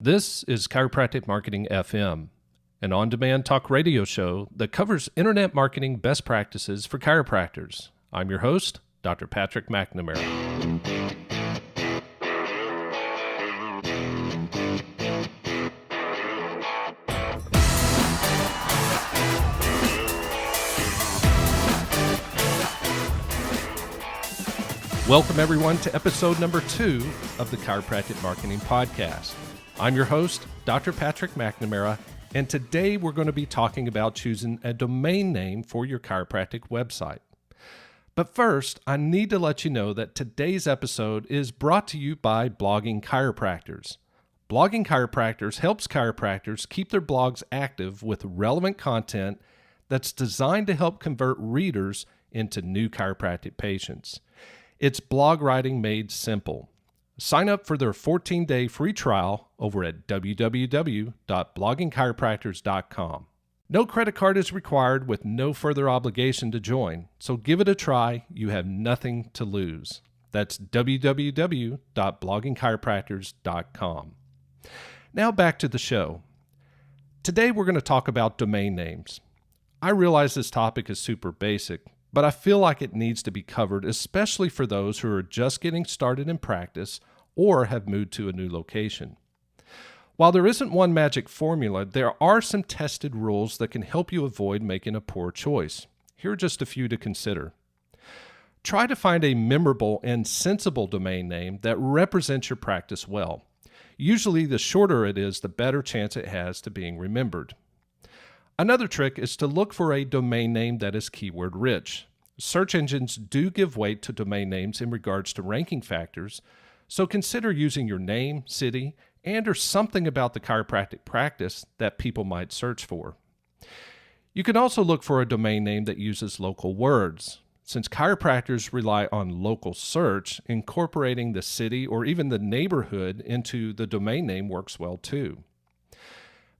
This is Chiropractic Marketing FM, an on-demand talk radio show that covers internet marketing best practices for chiropractors. I'm your host, Dr. Patrick McNamara. Welcome everyone to episode number 2 of the Chiropractic Marketing Podcast. I'm your host, Dr. Patrick McNamara, and today we're going to be talking about choosing a domain name for your chiropractic website. But first, I need to let you know that today's episode is brought to you by Blogging Chiropractors. Blogging Chiropractors helps chiropractors keep their blogs active with relevant content that's designed to help convert readers into new chiropractic patients. It's blog writing made simple. Sign up for their 14-day free trial over at www.bloggingchiropractors.com. No credit card is required with no further obligation to join, so give it a try. You have nothing to lose. That's www.bloggingchiropractors.com. Now back to the show. Today we're going to talk about domain names. I realize this topic is super basic, but I feel like it needs to be covered, especially for those who are just getting started in practice or have moved to a new location. While there isn't one magic formula, there are some tested rules that can help you avoid making a poor choice. Here are just a few to consider. Try to find a memorable and sensible domain name that represents your practice well. Usually, the shorter it is, the better chance it has to being remembered. Another trick is to look for a domain name that is keyword rich. Search engines do give weight to domain names in regards to ranking factors, so consider using your name, city, and or something about the chiropractic practice that people might search for. You can also look for a domain name that uses local words. Since chiropractors rely on local search, incorporating the city or even the neighborhood into the domain name works well too.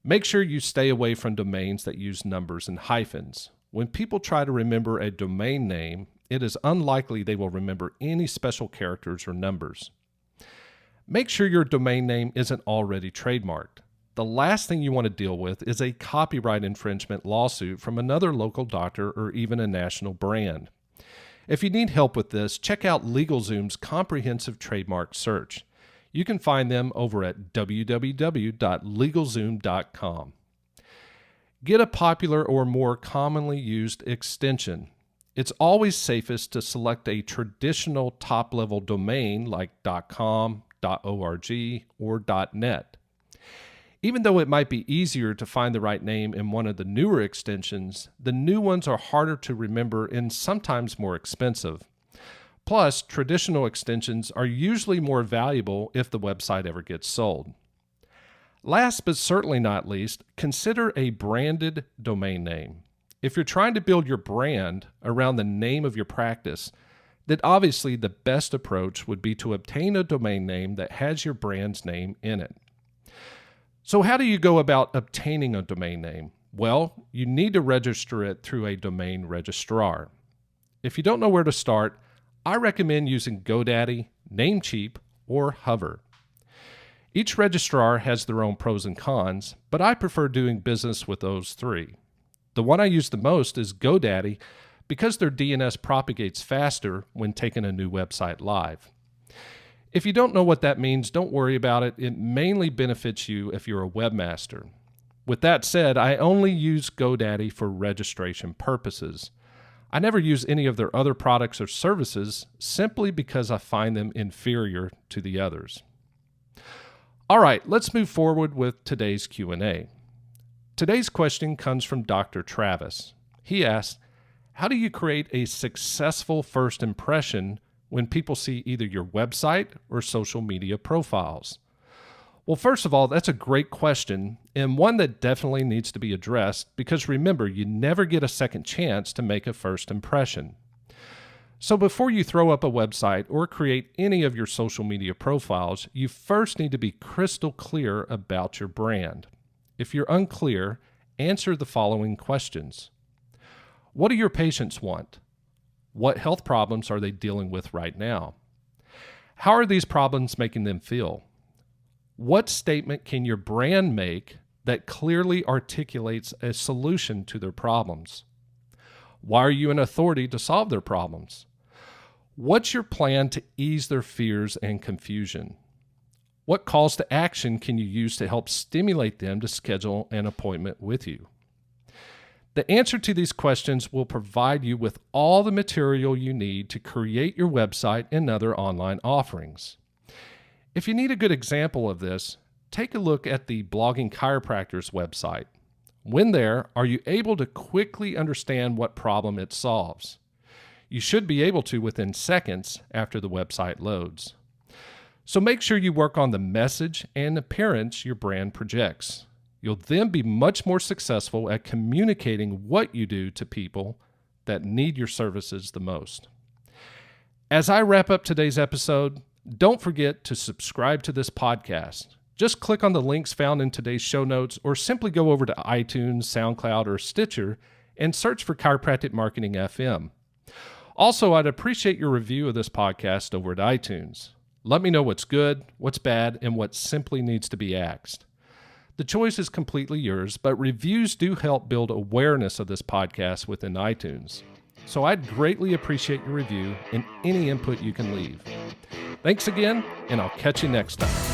Make sure you stay away from domains that use numbers and hyphens. When people try to remember a domain name, it is unlikely they will remember any special characters or numbers. Make sure your domain name isn't already trademarked. The last thing you want to deal with is a copyright infringement lawsuit from another local doctor or even a national brand. If you need help with this, check out LegalZoom's comprehensive trademark search. You can find them over at www.legalzoom.com. Get a popular or more commonly used extension. It's always safest to select a traditional top-level domain like .com, .org, or .net. Even though it might be easier to find the right name in one of the newer extensions, the new ones are harder to remember and sometimes more expensive. Plus, traditional extensions are usually more valuable if the website ever gets sold. Last but certainly not least, consider a branded domain name. If you're trying to build your brand around the name of your practice, then obviously the best approach would be to obtain a domain name that has your brand's name in it. So how do you go about obtaining a domain name? Well, you need to register it through a domain registrar. If you don't know where to start, I recommend using GoDaddy, Namecheap, or Hover. Each registrar has their own pros and cons, but I prefer doing business with those three. The one I use the most is GoDaddy because their DNS propagates faster when taking a new website live. If you don't know what that means, don't worry about it. It mainly benefits you if you're a webmaster. With that said, I only use GoDaddy for registration purposes. I never use any of their other products or services simply because I find them inferior to the others. All right, let's move forward with today's Q&A. Today's question comes from Dr. Travis. He asks, how do you create a successful first impression when people see either your website or social media profiles? Well, first of all, that's a great question and one that definitely needs to be addressed because remember, you never get a second chance to make a first impression. So before you throw up a website or create any of your social media profiles, you first need to be crystal clear about your brand. If you're unclear, answer the following questions. What do your patients want? What health problems are they dealing with right now? How are these problems making them feel? What statement can your brand make that clearly articulates a solution to their problems? Why are you an authority to solve their problems? What's your plan to ease their fears and confusion? What calls to action can you use to help stimulate them to schedule an appointment with you? The answer to these questions will provide you with all the material you need to create your website and other online offerings. If you need a good example of this, take a look at the Blogging Chiropractor's website. When there, are you able to quickly understand what problem it solves? You should be able to within seconds after the website loads. So make sure you work on the message and appearance your brand projects. You'll then be much more successful at communicating what you do to people that need your services the most. As I wrap up today's episode, don't forget to subscribe to this podcast. Just click on the links found in today's show notes or simply go over to iTunes, SoundCloud, or Stitcher and search for Chiropractic Marketing FM. Also, I'd appreciate your review of this podcast over at iTunes. Let me know what's good, what's bad, and what simply needs to be axed. The choice is completely yours, but reviews do help build awareness of this podcast within iTunes. So I'd greatly appreciate your review and any input you can leave. Thanks again, and I'll catch you next time.